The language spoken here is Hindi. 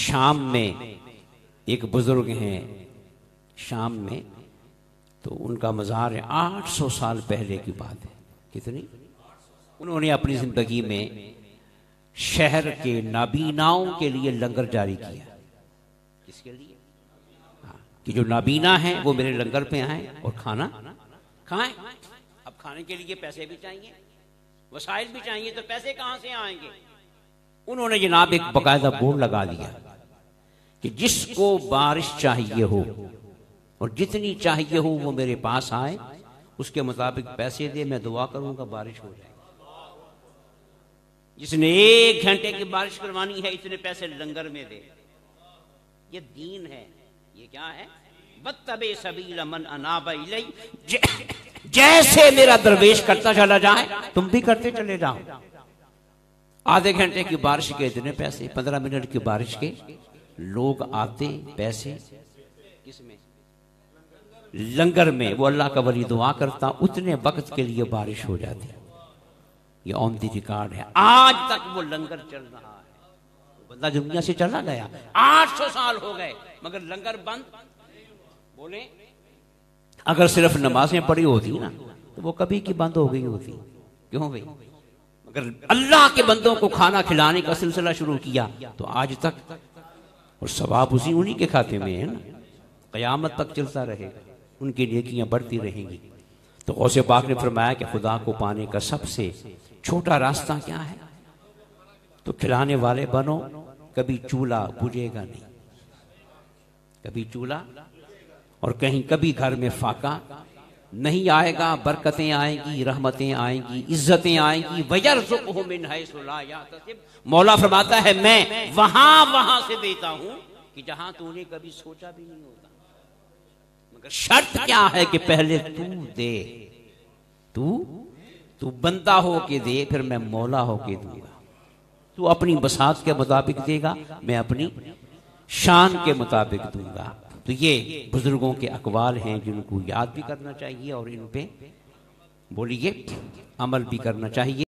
शाम में एक बुजुर्ग हैं, शाम में, तो उनका मज़ार है, 800 साल पहले की बात है। कितनी? उन्होंने अपनी ज़िंदगी में शहर के नाबीनाओं के लिए लंगर जारी किया। किसके लिए? हाँ, कि जो नाबीना हैं वो मेरे लंगर पे आए और खाना खाएं। अब खाने के लिए पैसे भी चाहिए, वसाइल भी चाहिए, तो पैसे कहाँ से आएंगे? उन्होंने जनाब एक बाकायदा बोर्ड लगा दिया कि जिसको बारिश चाहिए हो और जितनी चाहिए हो वो मेरे पास आए, उसके मुताबिक पैसे दे, मैं दुआ करूंगा बारिश हो जाए। जिसने 1 घंटे की बारिश करवानी है इतने पैसे लंगर में दे। ये दीन है। ये क्या है? वत्तबे सबील मन अनाबा इलै, जैसे मेरा दरवेश करता चला जाए तुम भी करते चले जाओ। आधे घंटे की बारिश के इतने पैसे, 15 मिनट की बारिश के लोग आते, पैसे किसमें? लंगर में। वो अल्लाह का वली दुआ करता, उतने वक्त के लिए बारिश हो जाती। ये ऑन दी रिकॉर्ड है। आज तक वो लंगर चल रहा है। बंदा दुनिया से चला गया, 800 साल हो गए मगर लंगर बंद। बोले अगर सिर्फ नमाजें पढ़ी होती ना तो वो कभी की बंद हो गई होती। क्यों भाई? मगर अल्लाह के बंदों को खाना खिलाने का सिलसिला शुरू किया तो आज तक, और सवाब उसी उन्हीं के खाते में है ना, क़यामत तक चलता रहेगा, उनकी नेकियां बढ़ती रहेंगी। तो गौसे पाक ने फरमाया कि खुदा को पाने का सबसे छोटा रास्ता क्या है? तो खिलाने वाले बनो, कभी चूल्हा बुझेगा नहीं, कभी चूल्हा, और कहीं कभी घर में फाका नहीं आएगा। बरकतें आएंगी, रहमतें आएंगी, इज्जतें आएंगी। वयरज़ुक़हु मिन हैसु ला यहतसिब, मौला फरमाता है मैं वहां से देता हूं कि जहां तूने कभी सोचा भी नहीं होता। मगर शर्त क्या है कि पहले तू दे, तू बंदा हो के दे, फिर मैं मौला हो के दूंगा। तू अपनी बसात के मुताबिक देगा, मैं अपनी शान के मुताबिक दूंगा। तो ये बुजुर्गों के अकवाल हैं जिनको याद भी करना चाहिए और इन पे बोलिए अमल भी करना चाहिए।